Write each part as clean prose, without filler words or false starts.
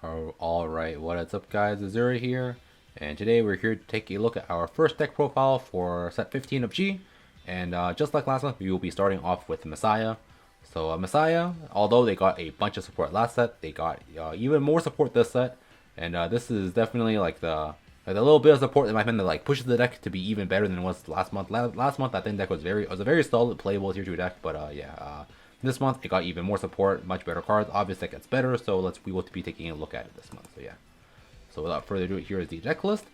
Oh, alright, what is up guys, Azura here, and today we're here to take a look at our first deck profile for set 15 of G, and just like last month, we will be starting off with Messiah. So Messiah, although they got a bunch of support last set, they got even more support this set, and this is definitely like the little bit of support in my opinion that like pushes the deck to be even better than it was last month. Last month I think deck was a very solid playable tier 2 deck, but this month it got even more support, much better cards. Obviously it gets better, so we will be taking a look at it this month. So yeah. So without further ado, here is the deck list.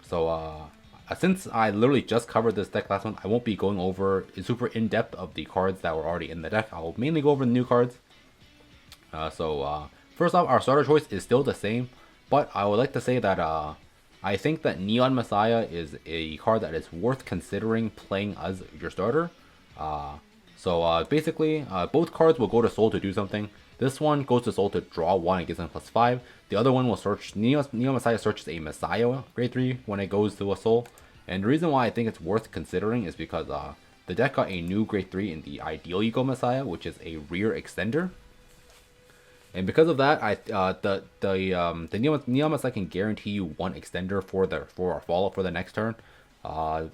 So since I literally just covered this deck last month, I won't be going over super in depth of the cards that were already in the deck. I'll mainly go over the new cards. First off, our starter choice is still the same, but I would like to say that I think that Neon Messiah is a card that is worth considering playing as your starter. Basically, both cards will go to Soul to do something. This one goes to Soul to draw 1 and gives them +5. The other one will search, Neo Messiah searches a Messiah grade 3 when it goes to a Soul. And the reason why I think it's worth considering is because the deck got a new grade 3 in the Ideal Ego Messiah, which is a rear extender. And because of that, the Neo Messiah can guarantee you 1 extender for a follow for the next turn. But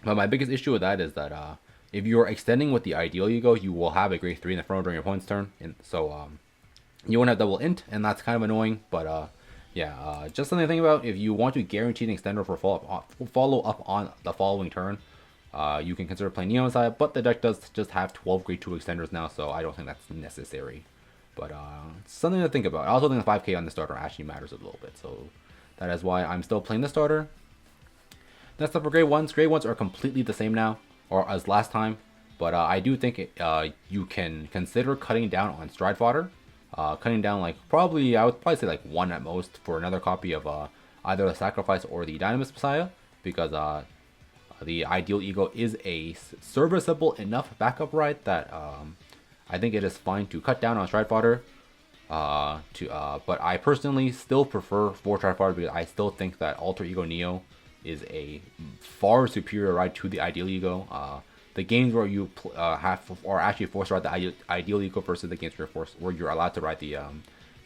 my biggest issue with that is that if you're extending with the Ideal Ego, you will have a grade 3 in the front row during your opponent's turn, and so you won't have double int, and that's kind of annoying. But just something to think about. If you want to guarantee an extender for follow up on the following turn, you can consider playing Neo Messiah. But the deck does just have 12 grade 2 extenders now, so I don't think that's necessary. But something to think about. I also think the 5k on the starter actually matters a little bit, so that is why I'm still playing the starter. That's up for grade 1s. Grade 1s are completely the same now, or as last time, but I do think you can consider cutting down on Stride Fodder. Cutting down like I would probably say like 1 at most for another copy of either the Sacrifice or the Dynamis Messiah, because the Ideal Ego is a serviceable enough backup ride that I think it is fine to cut down on Stride Fodder. But I personally still prefer 4 Stride Fodder because I still think that Alter Ego Neo is a far superior ride to the Ideal Ego. The games where you are actually forced to ride the Ideal Ego versus the games where you're allowed to ride the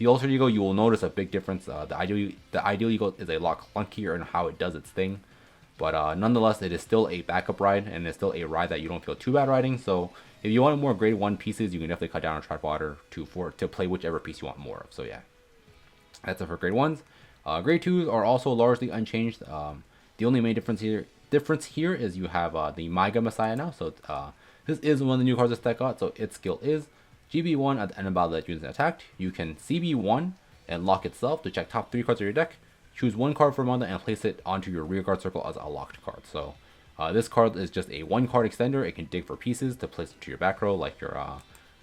Alter Ego, you will notice a big difference. The Ideal Ego is a lot clunkier in how it does its thing, but nonetheless, it is still a backup ride, and it's still a ride that you don't feel too bad riding. So if you want more grade 1 pieces, you can definitely cut down on Stride Fodder to play whichever piece you want more of. So yeah, that's it for grade 1s. Grade 2s are also largely unchanged. The only main difference here is you have the Myga Messiah now. So this is one of the new cards this deck got. So its skill is GB1 at the end of battle that unit is attacked. You can CB1 and lock itself to check top 3 cards of your deck. Choose 1 card from under and place it onto your rear guard circle as a locked card. So this card is just a 1 card extender. It can dig for pieces to place into your back row, like your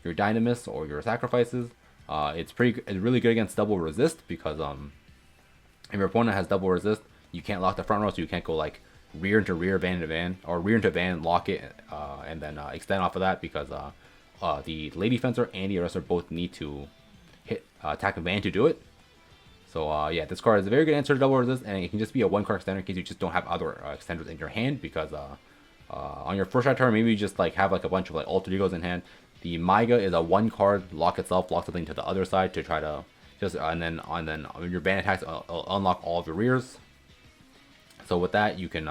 Dynamis or your Sacrifices. It's really good against double resist, because if your opponent has double resist, you can't lock the front row, so you can't go like rear into rear, van into van, or rear into van, lock it, and then extend off of that, because the Lady Fencer and the Arrestor both need to attack a van to do it. So yeah, this card is a very good answer to double resist, and it can just be a 1 card extender in case you just don't have other extenders in your hand, because on your first turn, maybe you just like have like a bunch of like Alter Egos in hand. The Myga is a 1 card lock itself, lock something to the other side to try to just and then your ban attacks unlock all of your rears. So with that, you can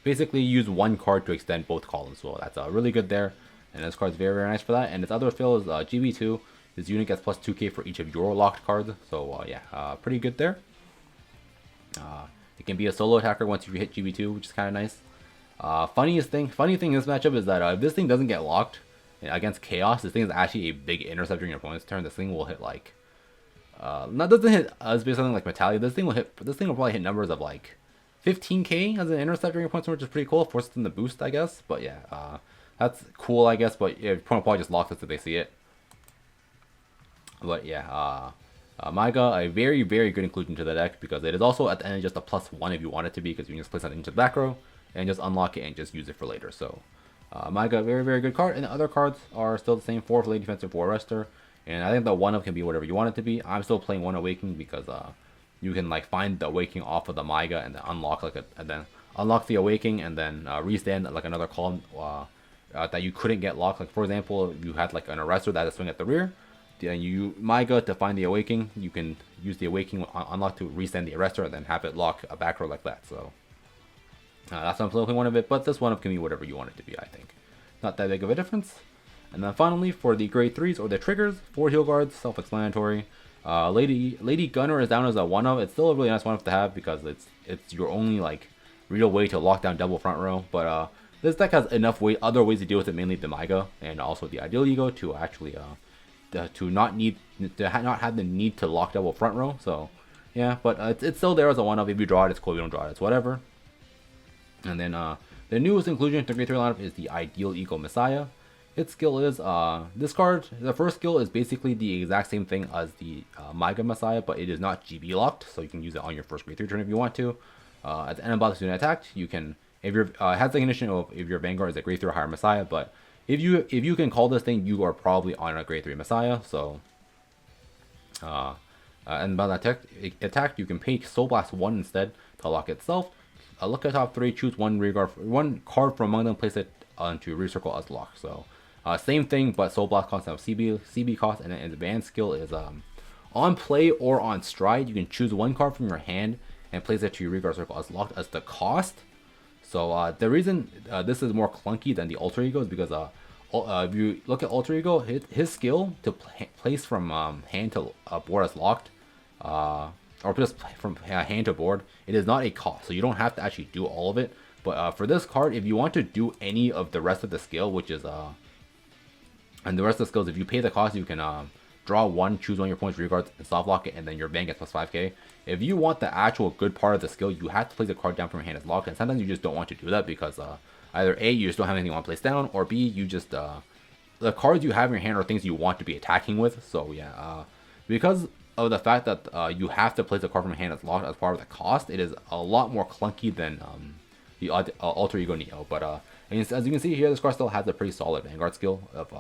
basically use 1 card to extend both columns. So that's really good there, and this card is very nice for that. And its other fill is GB2. This unit gets plus 2k for each of your locked cards. So yeah, pretty good there. It can be a solo attacker once you hit GB2, which is kind of nice. Funny thing in this matchup is that if this thing doesn't get locked against Chaos, this thing is actually a big intercept during your opponent's turn. This thing will hit like doesn't hit us based on something like Metallia. This thing will probably hit numbers of like 15k as an intercept during your opponent's turn, which is pretty cool. Forces them to boost, I guess. But yeah, that's cool, I guess. But yeah, your opponent probably just locks it if they see it. But yeah, Myga, a very, very good inclusion to the deck, because it is also at the end just a +1 if you want it to be, because you can just place that into the back row and just unlock it and just use it for later. So Myga, very, very good card. And the other cards are still the same: 4 for Lady Defensive, 4 Arrestor. And I think the 1-up can be whatever you want it to be. I'm still playing 1 Awakening because you can like find the Awakening off of the Myga and then unlock unlock the Awakening and then restand like another column that you couldn't get locked. Like for example, if you had like an Arrestor that has swing at the rear, you Maiga to find the Awakening. You can use the Awakening unlock to resend the Arrestor and then have it lock a back row like that. So that's definitely one of it, but this one up can be whatever you want it to be, I think. Not that big of a difference. And then finally, for the grade 3s or the triggers, 4 heal guards, self-explanatory. Lady Gunner is down as a 1-of. It's still a really nice 1-of to have because it's your only like real way to lock down double front row. But this deck has enough other ways to deal with it, mainly the Maiga and also the Ideal Ego, to actually to not have the need to lock double front row. So yeah, but it's still there as a 1-of. If you draw it, it's cool. If you don't draw it, it's whatever. And then the newest inclusion to grade 3 lineup is the Ideal Ego Messiah. Its skill is this card. The first skill is basically the exact same thing as the Maiga Messiah, but it is not GB locked, so you can use it on your first grade 3 turn if you want to. At the end of battle, student attacked, you can, if your has the condition of if your Vanguard is a grade 3 or higher Messiah, but if you can call this thing, you are probably on a grade 3 Messiah. So and by that attack, you can pay Soul Blast 1 instead to lock itself. Look at top 3, choose one card from among them, place it onto recircle as lock. So same thing, but Soul Blast costs have CB cost, and then advanced skill is on play or on stride. You can choose one card from your hand and place it to your regard circle as locked as the cost. So the reason this is more clunky than the Alter Ego is because if you look at Alter Ego, his skill to place from hand to board as locked, or just from hand to board, it is not a cost, so you don't have to actually do all of it. But for this card, if you want to do any of the rest of the skill, which is and the rest of the skills, if you pay the cost, you can draw 1, choose 1 of your points, regards, and soft lock it, and then your bang gets plus 5k. If you want the actual good part of the skill, you have to place the card down from your hand as locked, and sometimes you just don't want to do that because either A, you just don't have anything you want to place down, or B, you just the cards you have in your hand are things you want to be attacking with. So yeah, because of the fact that you have to place the card from your hand as locked as part of the cost, it is a lot more clunky than the Alter Ego Neo. But as you can see here, this card still has a pretty solid Vanguard skill of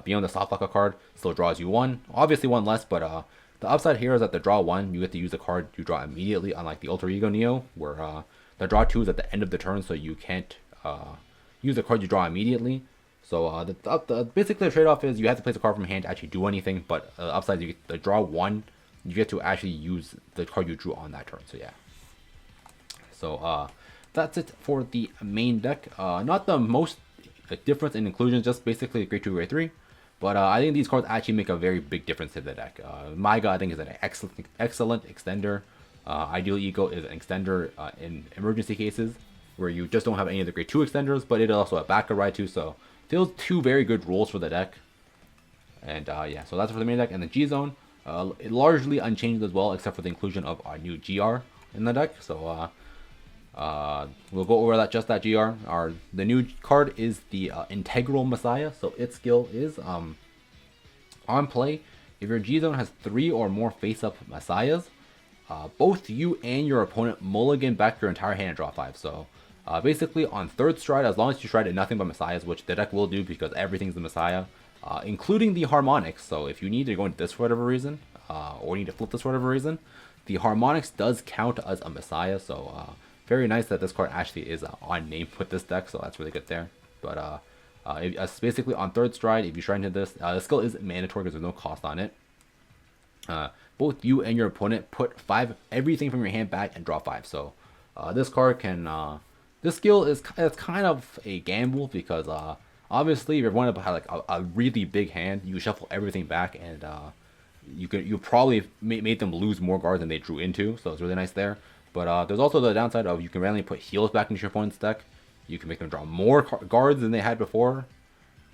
beyond the soft lock a card, still draws you 1, obviously 1 less, but the upside here is that the draw 1, you get to use the card you draw immediately, unlike the Alter Ego Neo, where the draw 2 is at the end of the turn, so you can't use the card you draw immediately. So basically the trade-off is you have to place a card from hand to actually do anything, but upside you get the draw 1, you get to actually use the card you drew on that turn. So yeah. So that's it for the main deck. Not the most difference in inclusions, just basically grade 2, grade 3. But I think these cards actually make a very big difference to the deck. Maiga, I think, is an excellent extender. Ideal Ego is an extender in emergency cases where you just don't have any of the grade 2 extenders, but it also a backup ride too. So feels 2 very good rules for the deck. And yeah, so that's for the main deck. And the G Zone, largely unchanged as well, except for the inclusion of our new GR in the deck. So we'll go over that GR. The new card is the Integral Messiah. So its skill is on play, if your G Zone has 3 or more face-up Messiahs, both you and your opponent mulligan back your entire hand and draw 5. So basically on third stride, as long as you stride at nothing but Messiahs, which the deck will do because everything's the Messiah, including the Harmonics. So if you need to go into this for whatever reason, or need to flip this for whatever reason, the Harmonics does count as a Messiah. So very nice that this card actually is on name with this deck, so that's really good there. But basically on third stride, if you stride into this, the skill is mandatory because there's no cost on it. Both you and your opponent put 5 everything from your hand back and draw 5. So this card can this skill is kind of a gamble because obviously if you're one of like a really big hand, you shuffle everything back and you probably made them lose more cards than they drew into, so it's really nice there. But there's also the downside of you can randomly put heals back into your opponent's deck. You can make them draw more guards than they had before.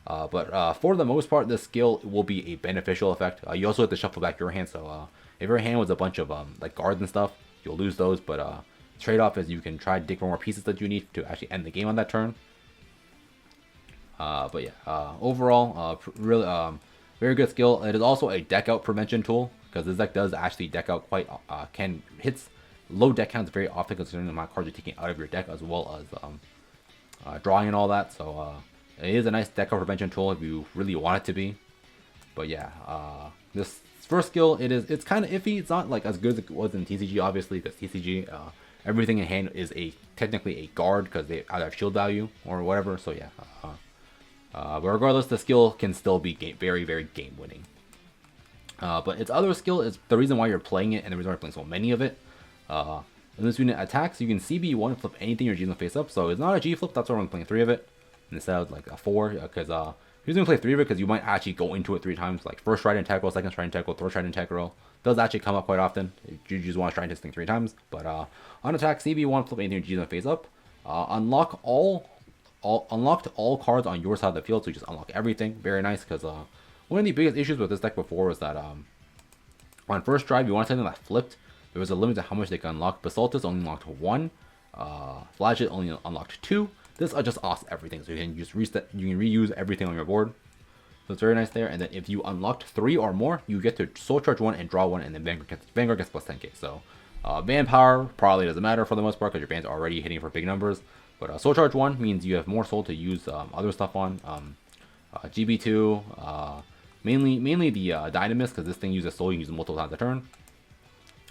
But for the most part, this skill will be a beneficial effect. You also have to shuffle back your hand, so if your hand was a bunch of like guards and stuff, you'll lose those. But trade-off is you can try to dig for more pieces that you need to actually end the game on that turn. But yeah, overall, really very good skill. It is also a deck out prevention tool because this deck does actually deck out quite hits low deck counts very often considering the amount of cards you're taking out of your deck as well as drawing and all that. So it is a nice deck out prevention tool if you really want it to be. But yeah, this first skill, it's kind of iffy. It's not like as good as it was in TCG, obviously, because TCG everything in hand is technically a guard because they either have shield value or whatever. So yeah, But regardless, the skill can still be very, very game winning. But its other skill is the reason why you're playing it and the reason why you're playing so many of it. In this unit attacks, you can CB1 flip anything your G's gonna face up. So it's not a G flip, that's why I'm playing 3 of it instead of like a 4. Because you're gonna play 3 of it because you might actually go into it 3 times. Like first stride integral, second stride integral, third stride integral. Does actually come up quite often. You just want to try this thing 3 times. But on attack, CB1 flip anything your G's gonna face up. Unlocked all cards on your side of the field, so you just unlock everything. Very nice, because one of the biggest issues with this deck before was that on first drive, you want something that flipped. There was a limit to how much they can unlock. Basaltus only unlocked 1. Flagellate only unlocked 2. This just offs everything, so you can just reset. You can reuse everything on your board. So it's very nice there. And then if you unlocked 3 or more, you get to soul charge 1 and draw 1, and then Vanguard gets plus 10k. So band power probably doesn't matter for the most part because your band's already hitting for big numbers. But soul charge 1 means you have more soul to use other stuff on. GB2, mainly the Dynamis, because this thing uses soul, you can use it multiple times a turn.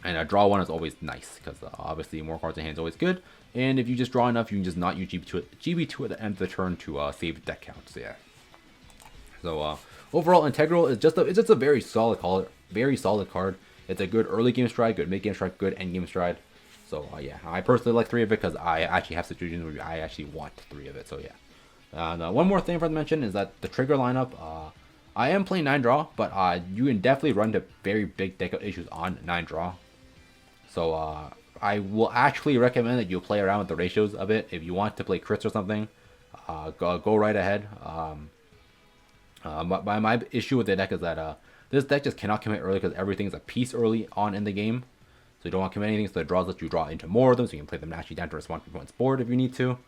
And draw 1 is always nice, because obviously more cards in hand is always good. And if you just draw enough, you can just not use GB2 at the end of the turn to save deck count. So yeah. So overall, Integral is just a very solid card. It's a good early game stride, good mid game stride, good end game stride. So yeah, I personally like 3 of it because I actually have situations where I actually want 3 of it. So yeah. And one more thing for to mention is that the trigger lineup. I am playing 9 draw, but you can definitely run into very big deck out issues on 9 draw. So I will actually recommend that you play around with the ratios a bit. If you want to play crits or something, go right ahead. My issue with the deck is that this deck just cannot commit early because everything is a piece early on in the game. So you don't want to commit anything, so the draws let you draw into more of them, so you can play them naturally down to a response points board if you need to.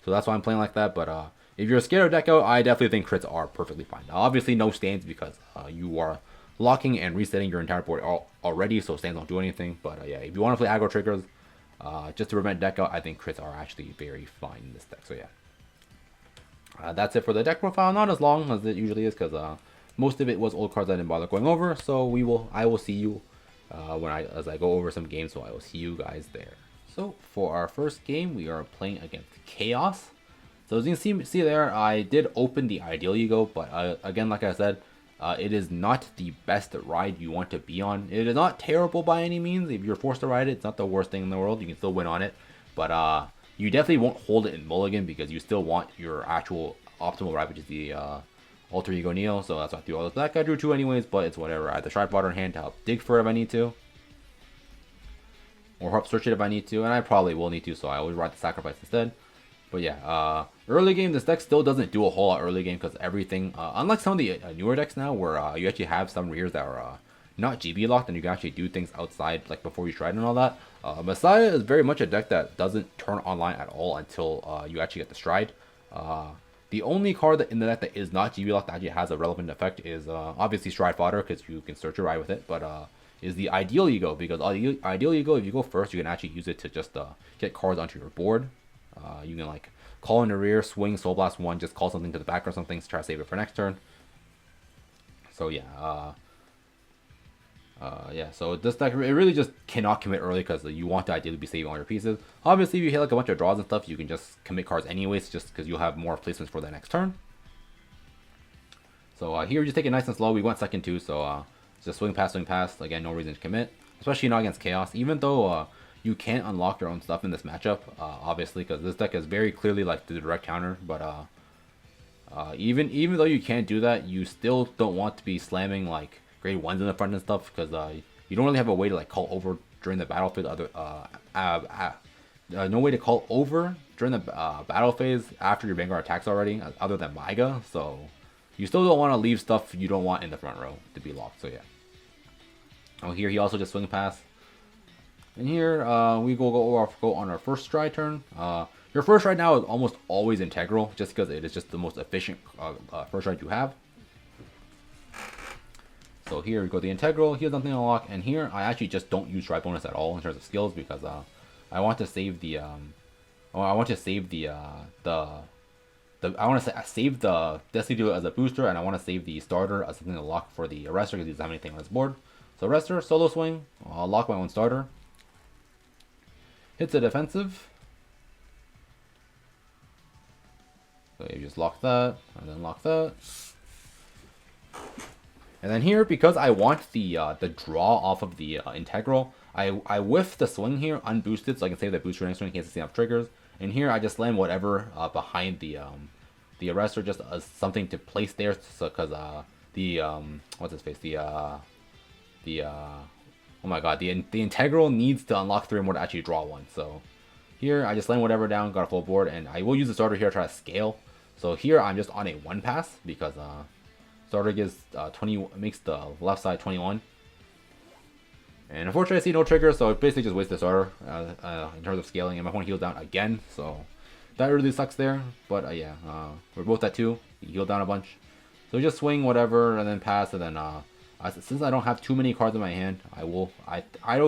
So that's why I'm playing like that. But if you're scared of deck out, I definitely think crits are perfectly fine. Now, obviously, no stands because you are locking and resetting your entire board already, so stands don't do anything. But yeah, if you want to play aggro triggers, just to prevent deck out, I think crits are actually very fine in this deck. So yeah, that's it for the deck profile. Not as long as it usually is, because most of it was old cards I didn't bother going over. So I will see you as I go over some games. So I will see you guys there. So for our first game, we are playing against Chaos. So as you can see there, I did open the Ideal Ego, but again, like I said, it is not the best ride you want to be on. It is not terrible by any means. If you're forced to ride it, it's not the worst thing in the world. You can still win on it, but you definitely won't hold it in Mulligan because you still want your actual optimal ride, which is the Alter Ego Neo. So that's why I threw all this back. I drew 2 anyways, but it's whatever. I have the Shard Water in hand to help dig for it if I need to, or help search it if I need to, and I probably will need to, so I always ride the Sacrifice instead. But yeah, early game, this deck still doesn't do a whole lot early game because everything, unlike some of the newer decks now where you actually have some rears that are not GB locked and you can actually do things outside, like before you stride and all that. Messiah is very much a deck that doesn't turn online at all until you actually get the stride. The only card that in the deck that is not GB locked that actually has a relevant effect is obviously Stride Fodder, because you can search your ride with it, but is the Ideal Ego, because Ideal Ego, if you go first, you can actually use it to just get cards onto your board. You can like call in the rear, swing, Soul Blast 1, just call something to the back or something to try to save it for next turn. So yeah, so this deck, it really just cannot commit early because you want to ideally be saving all your pieces. Obviously, if you hit like a bunch of draws and stuff, you can just commit cards anyways, just because you'll have more placements for the next turn. So here, we just take it nice and slow. We went second too, so just swing past. Again, no reason to commit, especially not against Chaos, even though you can't unlock your own stuff in this matchup, obviously, because this deck is very clearly like the direct counter. But even though you can't do that, you still don't want to be slamming like grade 1s in the front and stuff, because you don't really have a way to like call over during the battlefield. No way to call over during the battle phase after your Vanguard attacks already, other than Myga. So you still don't want to leave stuff you don't want in the front row to be locked. So yeah. Oh, here he also just swing past. And here, we go on our first stride turn. Your first stride now is almost always integral, just because it is just the most efficient first stride you have. So here we go the integral. He has nothing to unlock, and here I actually just don't use stride bonus at all in terms of skills because I want to save the save the Destiny Dealer as a booster, and I want to save the starter as something to lock for the Arrestor because he doesn't have anything on his board. So Arrestor, solo swing. I'll lock my own starter. Hits a defensive. So you just lock that, and then lock that. And then here, because I want the draw off of the integral, I whiff the swing here, unboosted, so I can save that boost for next turn in case I see enough triggers. And here I just land whatever behind the arrestor, just as something to place there, so because what's his face, oh my god, the integral needs to unlock 3 or more to actually draw one. So here I just land whatever down, got a full board, and I will use the starter here to try to scale. So here I'm just on a 1 pass because starter gives 20, makes the left side 21. And unfortunately, I see no trigger, so it basically just wastes the starter in terms of scaling. And my opponent heals down again, so that really sucks there. But yeah, we're both at 2. He healed down a bunch. So just swing whatever, and then pass, and then since I don't have too many cards in my hand, I will have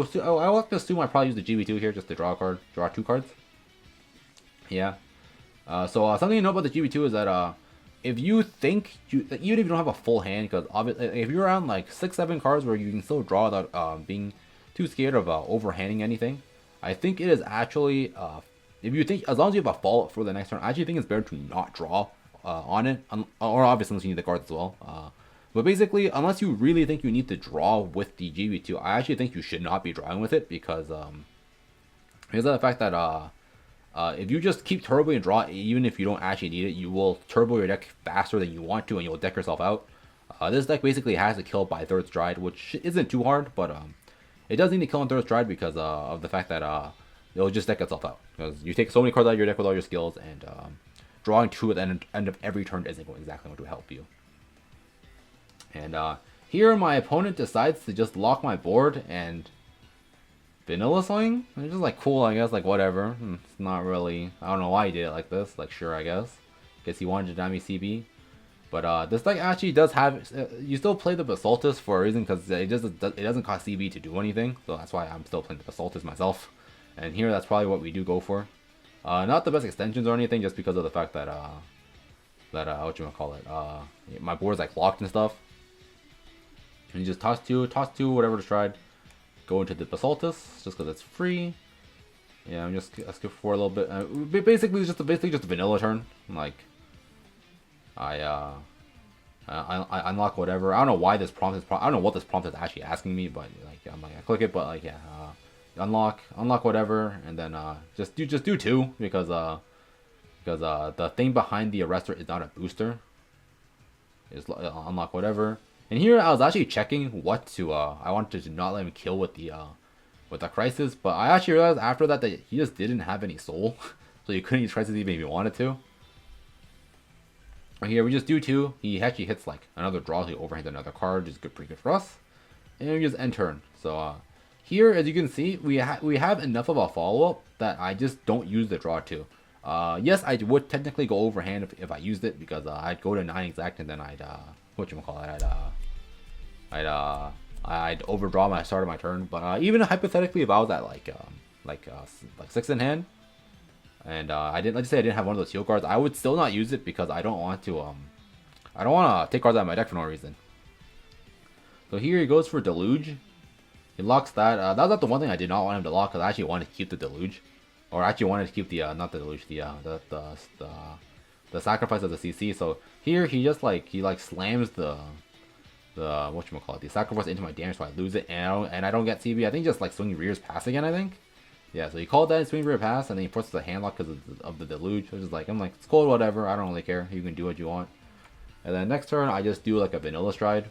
to assume I probably use the GB2 here just to draw a card, draw 2 cards. Yeah. So something to know about the GB2 is that if you think even if you don't have a full hand, because obviously if you're around like 6-7 cards where you can still draw without being too scared of overhanding anything, I think it is actually if you think, as long as you have a follow-up for the next turn, I actually think it's better to not draw on it, or obviously unless you need the cards as well. But basically, unless you really think you need to draw with the GB2, I actually think you should not be drawing with it because of the fact that if you just keep turbo and draw, even if you don't actually need it, you will turbo your deck faster than you want to, and you'll deck yourself out. This deck basically has to kill by 3rd stride, which isn't too hard, but it does need to kill on 3rd stride because of the fact that it'll just deck itself out. Because you take so many cards out of your deck with all your skills, and drawing 2 at the end of every turn isn't exactly going to help you. And here my opponent decides to just lock my board and vanilla swing. It's just like cool, I guess, like whatever. It's not really, I don't know why he did it like this. Like sure, I guess he wanted to dime me CB. But this deck actually does have, you still play the Basaltus for a reason, because it doesn't cost CB to do anything. So that's why I'm still playing the Basaltus myself. And here that's probably what we do go for. Not the best extensions or anything, just because of the fact that my board's like locked and stuff. And you just toss two, whatever to try. Go into the Basaltus just because it's free. Yeah, I'm just skip for a little bit. Basically just a vanilla turn. Like I unlock whatever. I don't know why this prompt is. I don't know what this prompt is actually asking me, but like I'm like I click it, but like yeah, unlock whatever, and then just do 2 because the thing behind the arrestor is not a booster. Is unlock whatever. And here I was actually checking what to I wanted to not let him kill with the crisis, but I actually realized after that he just didn't have any soul, so you couldn't use crisis even if you wanted to. Right here we just do 2. He actually hits like another draw, he overhands another card, which is pretty good for us. And we just end turn. So here, as you can see, we have enough of a follow-up that I just don't use the draw 2. Yes, I would technically go overhand if I used it, because I'd go to 9 exact, and then I'd overdraw my start of my turn. But even hypothetically, if I was at like 6 in hand, and let's just say I didn't have one of those heal cards, I would still not use it because I don't want to take cards out of my deck for no reason. So here he goes for Deluge. He locks that. That was not the one thing I did not want him to lock, because I actually wanted to keep the Deluge, or I actually wanted to keep the not the Deluge, the sacrifice of the CC. So here he just slams the the sacrifice into my damage, so I lose it, and I don't get CB. I think just like swing rear's pass again. I think, yeah. So he called that swing rear pass, and then he forces the hand lock because of the Deluge. Which is like, I'm like, it's cool, whatever. I don't really care. You can do what you want. And then next turn, I just do like a vanilla stride.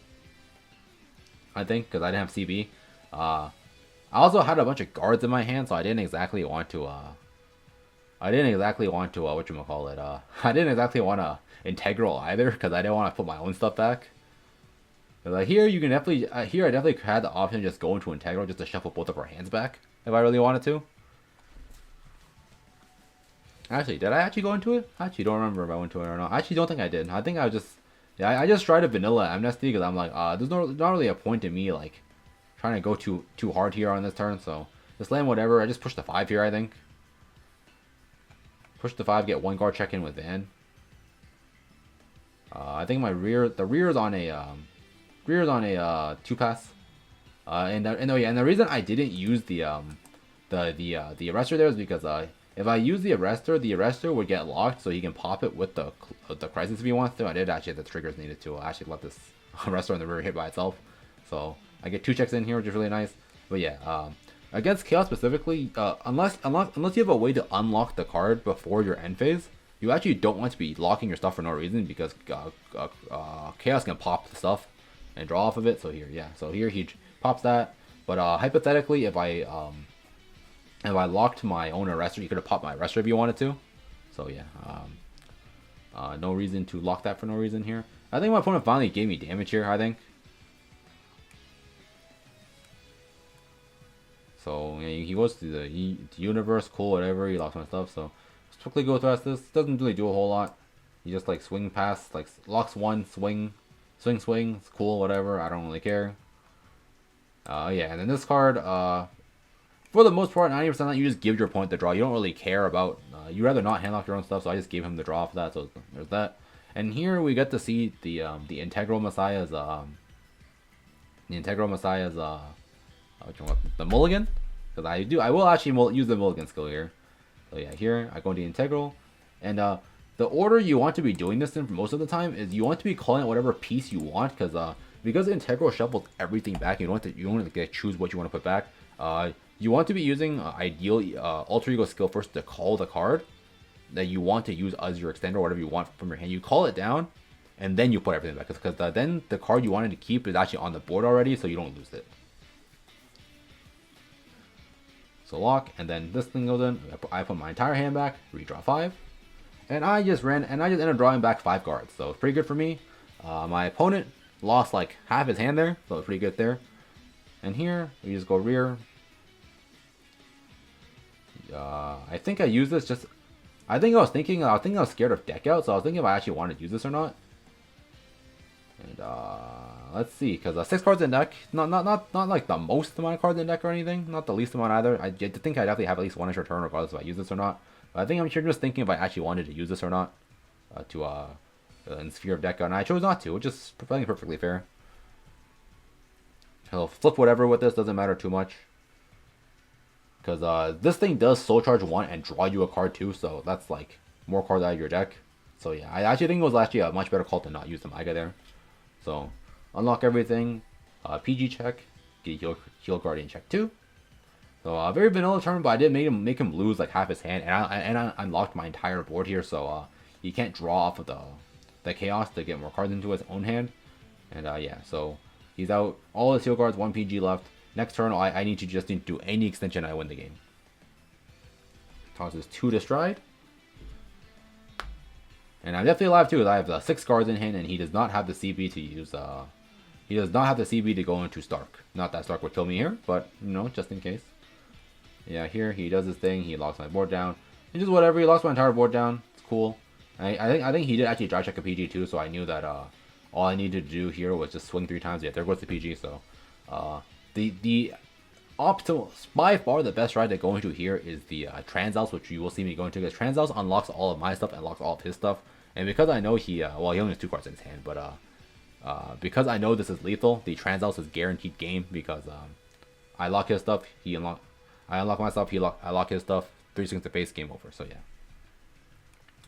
I think because I didn't have CB. I also had a bunch of guards in my hand, so I didn't exactly want to. I didn't exactly want to integral either, because I didn't want to put my own stuff back. Like here, you can definitely I definitely had the option to just go into integral just to shuffle both of our hands back if I really wanted to. Actually, did I actually go into it? I actually don't remember if I went to it or not. I actually don't think I did. I think I was just, yeah, I just tried a vanilla amnesty because I'm like, there's not really a point in me like trying to go too hard here on this turn. So just land whatever. I just pushed the 5 here. I think push the 5, get 1 guard check in with Van. I think the rear is on a 2 pass. And the reason I didn't use the arrestor there is because If I use the arrestor would get locked, so he can pop it with the crisis if he wants to. I did actually have the triggers needed to actually let this arrestor in the rear hit by itself. So I get 2 checks in here, which is really nice. But yeah, against Chaos specifically, unless you have a way to unlock the card before your end phase, you actually don't want to be locking your stuff for no reason, because Chaos can pop the stuff and draw off of it. So here, yeah, so here he pops that. But hypothetically, if I locked my own arrestor, you could have popped my arrestor if you wanted to. So yeah, no reason to lock that for no reason here. I think my opponent finally gave me damage here, I think. So yeah, he goes to the universe, cool, whatever, he locks my stuff, so let's quickly go through this. Doesn't really do a whole lot. He just like swing past, like locks one, swing, it's cool, whatever, I don't really care. Yeah, and then this card, for the most part, 90% of that, you just give your opponent the draw. You don't really care about, you rather not handlock your own stuff, so I just gave him the draw for that, so there's that. And here we get to see the Integral Messiah's, the Mulligan, because I will actually use the Mulligan skill here. So yeah, here I go into Integral, and the order you want to be doing this in for most of the time is you want to be calling out whatever piece you want, because Integral shuffles everything back. You don't want to choose what you want to put back. You want to be using ideal Alter Ego skill first to call the card that you want to use as your extender or whatever you want from your hand. You call it down, and then you put everything back, because then the card you wanted to keep is actually on the board already, so you don't lose it. So lock, and then this thing goes in. I put my entire hand back, redraw 5, and I just ended up drawing back 5 cards. So it's pretty good for me. My opponent lost like half his hand there, so it's pretty good there. And here we just go rear. I think I use this just. I think I was scared of deck out, so I was thinking if I actually wanted to use this or not. And let's see, because 6 cards in deck, not like the most amount of cards in deck or anything, not the least amount either. I think I definitely have at least 1 extra turn regardless if I use this or not. But I think I'm just thinking if I actually wanted to use this or not in Sphere of Deck, and I chose not to, which is perfectly fair. He'll flip whatever with this, doesn't matter too much. Because this thing does soul charge 1 and draw you a card too, so that's like more cards out of your deck. So yeah, I actually think it was actually a much better call to not use the Mega there. So unlock everything, PG check, get heal Guardian check 2. So a very vanilla turn, but I did make him lose like half his hand, and I unlocked my entire board here, so he can't draw off of the chaos to get more cards into his own hand. And yeah, so he's out. All his heal guards, 1 PG left. Next turn, I need to do any extension, I win the game. Tosses 2 to Stride. And I'm definitely alive too, as I have 6 cards in hand, and he does not have the CB to use, he does not have the CB to go into Stark. Not that Stark would kill me here, but, you know, just in case. Yeah, here, he does his thing, he locks my board down. He just whatever, he locks my entire board down, it's cool. I think he did actually dry check a PG too, so I knew that, all I needed to do here was just swing 3 times. Yeah, there goes the PG, so, the optimal, by far the best ride to go into here is the Transals, which you will see me go into, because Transals unlocks all of my stuff and unlocks all of his stuff. And because I know he only has 2 cards in his hand, but because I know this is lethal, the Transals is guaranteed game, because I lock his stuff, I unlock my stuff, I lock his stuff, 3 swings to face, game over. So yeah.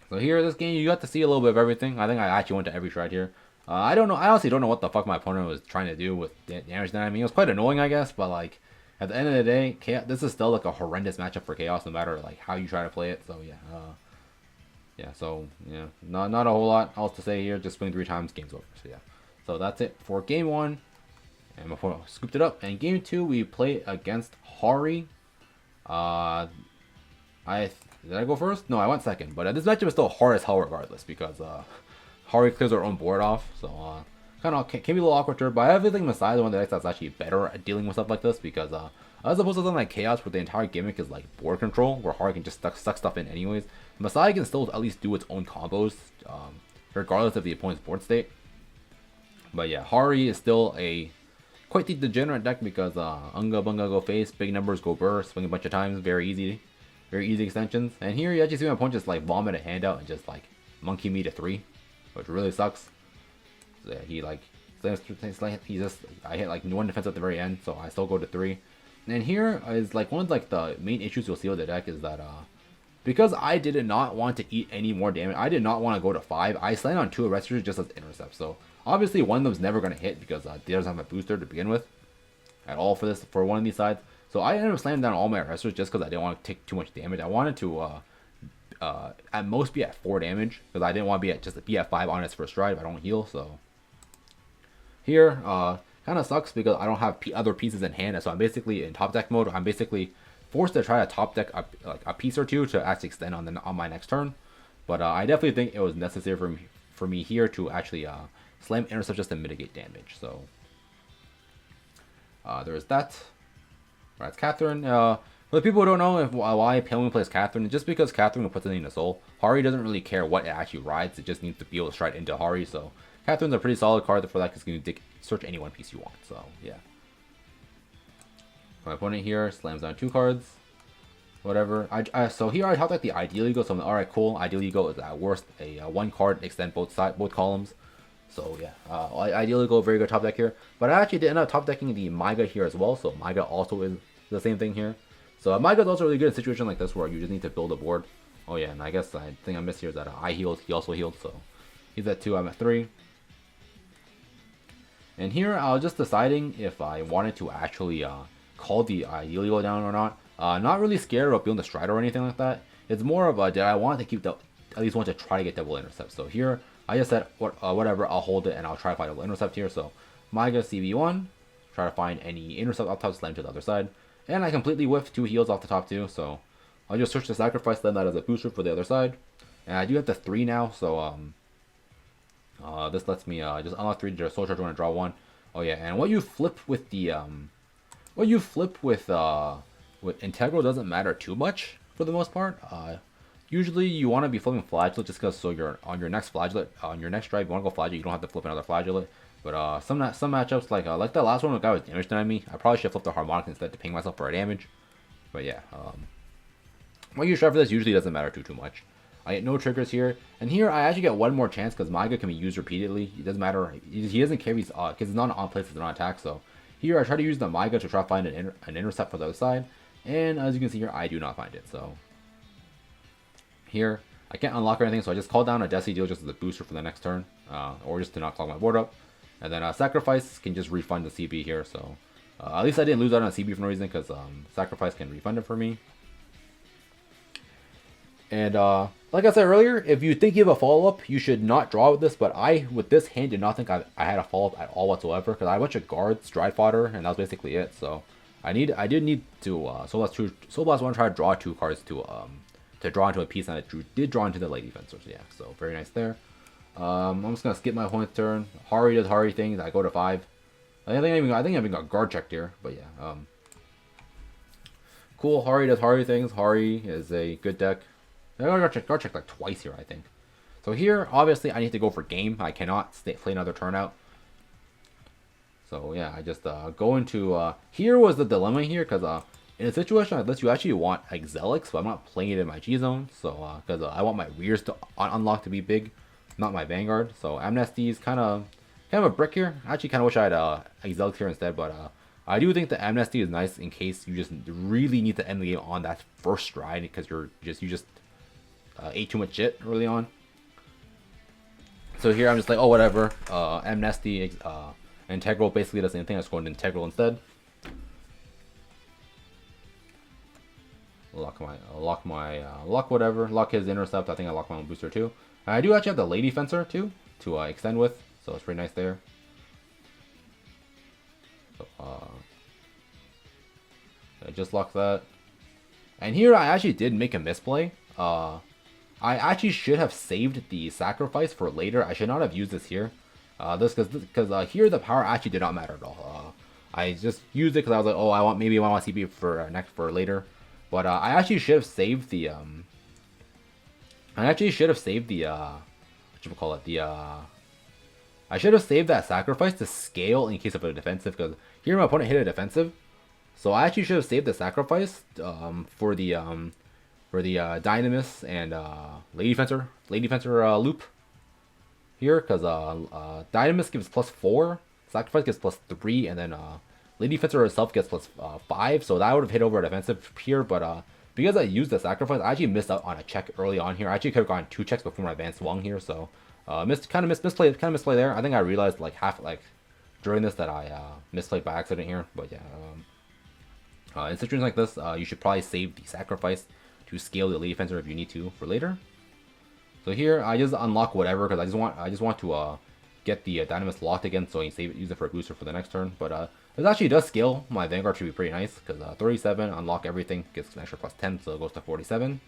So here, this game, you got to see a little bit of everything. I think I actually went to every shred here. I don't know. I honestly don't know what the fuck my opponent was trying to do with damage dynamic. It was quite annoying, I guess, but like at the end of the day, this is still like a horrendous matchup for Chaos, no matter like how you try to play it. So yeah, so yeah, not a whole lot else to say here. Just swing 3 times, game's over. So yeah, so that's it for game 1. And before I scooped it up, and game 2 we play against Harri. Did I go first? No, I went second. But this matchup is still hard as hell regardless, because Harri clears her own board off, so kind of can be a little awkward to her. But I have think Messiah is one of the decks that's actually better at dealing with stuff like this, because as opposed to something like Chaos, where the entire gimmick is like board control, where Harri can just suck stuff in anyways, Messiah can still at least do its own combos, regardless of the opponent's board state. But yeah, Harri is still a quite the degenerate deck, because Unga Bunga go face, big numbers go burr, swing a bunch of times, very easy extensions. And here you actually see my opponent just like vomit a hand out and just like monkey me to 3, which really sucks. So yeah, he like I hit like 1 defense at the very end, so I still go to 3. And here is like one of like the main issues you'll see with the deck is that because I did not want to eat any more damage. I did not want to go to 5. I slammed on 2 arresters just as intercept. So obviously one of them's never going to hit because it doesn't have a booster to begin with at all for one of these sides. So I ended up slamming down all my arresters just because I didn't want to take too much damage. I wanted to at most be at 4 damage because I didn't want to be at 5 on its first stride if I don't heal. So here kind of sucks because I don't have other pieces in hand. So I'm basically in top deck mode. I'm basically forced to try to top deck a piece or two to actually extend on my next turn. But I definitely think it was necessary for me here to actually slam intercept just to mitigate damage. So there's that. Right, it's Catherine. For the people who don't know why Palewind plays Catherine, just because Catherine will put something in the soul. Harri doesn't really care what it actually rides. It just needs to be able to stride into Harri. So Catherine's a pretty solid card for that because you can search any one piece you want. So yeah. My opponent here slams down 2 cards. Whatever. So here I top deck the Ideal Ego. So I'm alright, cool. Ideal Ego is at worst a 1 card extend both columns. So yeah, Ideal Ego, very good top deck here. But I actually did end up top decking the Maiga here as well. So Maiga also is the same thing here. So Maiga is also really good in a situation like this where you just need to build a board. Oh yeah, and I guess I think I missed here is that I healed. He also healed. So he's at 2. I'm at 3. And here I was just deciding if I wanted to actually call the Ideal Ego down or not. Not really scared of building the Strider or anything like that. It's more of a did I want to keep at least want to try to get double intercept. So here I just said whatever, I'll hold it and I'll try to find double intercept here. So Maiga CV1, try to find any intercept up top, slam to the other side, and I completely whiffed 2 heals off the top 2. So I'll just search the sacrifice, slam that as a booster for the other side, and I do have the 3 now. So this lets me just unlock 3 to soul charge when I draw 1. Oh yeah, and what you flip with the with Integral doesn't matter too much for the most part. Usually you want to be flipping Flagellate just because so you're on your next Flagellate, on your next drive you want to go Flagellate, you don't have to flip another Flagellate. But some matchups like the last one, the guy was damage done me. I probably should have flipped the Harmonic instead to ping myself for a damage. But yeah, what you try for this usually doesn't matter too much. I get no triggers here, and here I actually get one more chance because Maiga can be used repeatedly. It doesn't matter. He doesn't carry because it's not on place, it's not attack. So here I try to use the Maiga to try to find an intercept for the other side, and as you can see here, I do not find it. So here I can't unlock or anything, so I just call down a Desi Deal just as a booster for the next turn, or just to not clog my board up. And then Sacrifice can just refund the CB here. So at least I didn't lose out on a CB for no reason because Sacrifice can refund it for me. And like I said earlier, if you think you have a follow-up, you should not draw with this. But with this hand, did not think I had a follow-up at all whatsoever because I had a bunch of guards, stride fodder, and that was basically it. So I did need to Soul Blast 1 try to draw 2 cards to draw into a piece, and I did draw into the Lady Fencer. So yeah, so very nice there. I'm just gonna skip my opponent's turn. Harri does Harri things. I go to 5. I think I even got guard checked here, but yeah. Cool. Harri does Harri things. Harri is a good deck. I got guard checked like twice here, I think. So here, obviously, I need to go for game. I cannot play another turn out. So yeah, I just go into here was the dilemma here because in a situation like this, you actually want Exilics, but I'm not playing it in my G zone. So because I want my rears to unlock to be big, not my Vanguard. So Amnesty is kind of a brick here. I actually kind of wish I had Exilics here instead, but I do think the Amnesty is nice in case you just really need to end the game on that first stride because you just ate too much shit early on. So here I'm just like, oh whatever. Amnesty, Integral basically the same thing. I just go into Integral instead. Lock whatever. Lock his intercept. I think I lock my own booster too. I do actually have the Lady Fencer too to extend with, so it's pretty nice there. So I just locked that. And here I actually did make a misplay. I actually should have saved the sacrifice for later. I should not have used this here. Because here the power actually did not matter at all. I just used it because I was like, oh, maybe I want CP for later. But I actually should have saved the I should have saved that sacrifice to scale in case of a defensive, because here my opponent hit a defensive. So I actually should have saved the sacrifice for the Dynamis and Lady Fencer loop here, because Dynamis gives +4, sacrifice gives +3, and then Lady Fencer herself gets +5. So that would have hit over a defensive here, but because I used the sacrifice, I actually missed out on a check early on here. I actually could have gotten 2 checks before my advanced swung here, so misplay there. I think I realized like during this that I misplayed by accident here, but yeah. In situations like this, you should probably save the sacrifice to scale the Lady Fencer if you need to for later. So here I just unlock whatever because I just want to get the Dynamis locked again, so I can use it for a booster for the next turn. But this actually does scale. My Vanguard should be pretty nice because 37 unlock everything, gets an extra plus 10, so it goes to 47.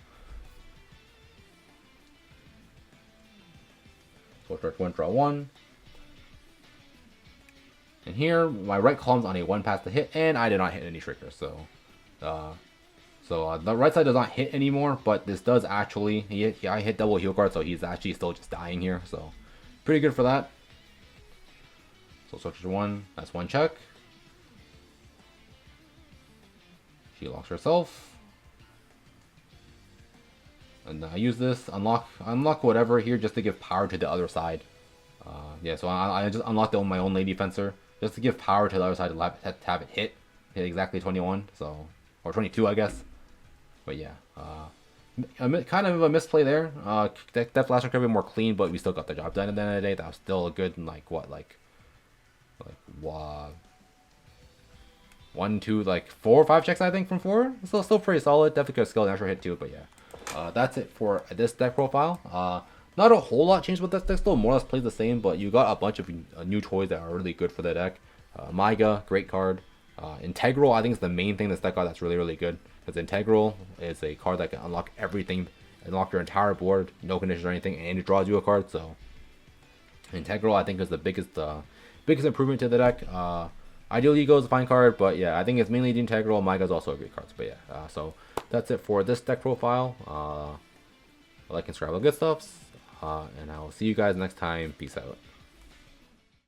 So start 1, draw 1. And here, my right column's on a 1 pass to hit, and I did not hit any triggers. So the right side does not hit anymore, but this does actually, I hit double heal guard, so he's actually still just dying here. So pretty good for that. So Sorcerer 1, that's 1 check. She locks herself. And I use this, unlock whatever here just to give power to the other side. Yeah, so I just unlocked my own Lady Fencer just to give power to the other side to have it hit exactly 21, so, or 22 I guess. But yeah, kind of a misplay there. That flash could be more clean, but we still got the job done at the end of the day. That was still a good, like, what, like 1, 2, like 4 or 5 checks I think from 4. Still pretty solid. Definitely could have scaled an extra hit too, but yeah. That's it for this deck profile. Not a whole lot changed with this deck, still more or less plays the same, but you got a bunch of new toys that are really good for the deck. Myga, great card. Integral, I think is the main thing this deck got that's really, really good. Because Integral is a card that can unlock everything, unlock your entire board, no conditions or anything, and it draws you a card, so Integral I think is the biggest improvement to the deck. Ideal Ego is a fine card, but yeah, I think it's mainly the Integral. Myga is also a great card, but yeah. So that's it for this deck profile. Like and subscribe, all good stuffs. And I will see you guys next time. Peace out.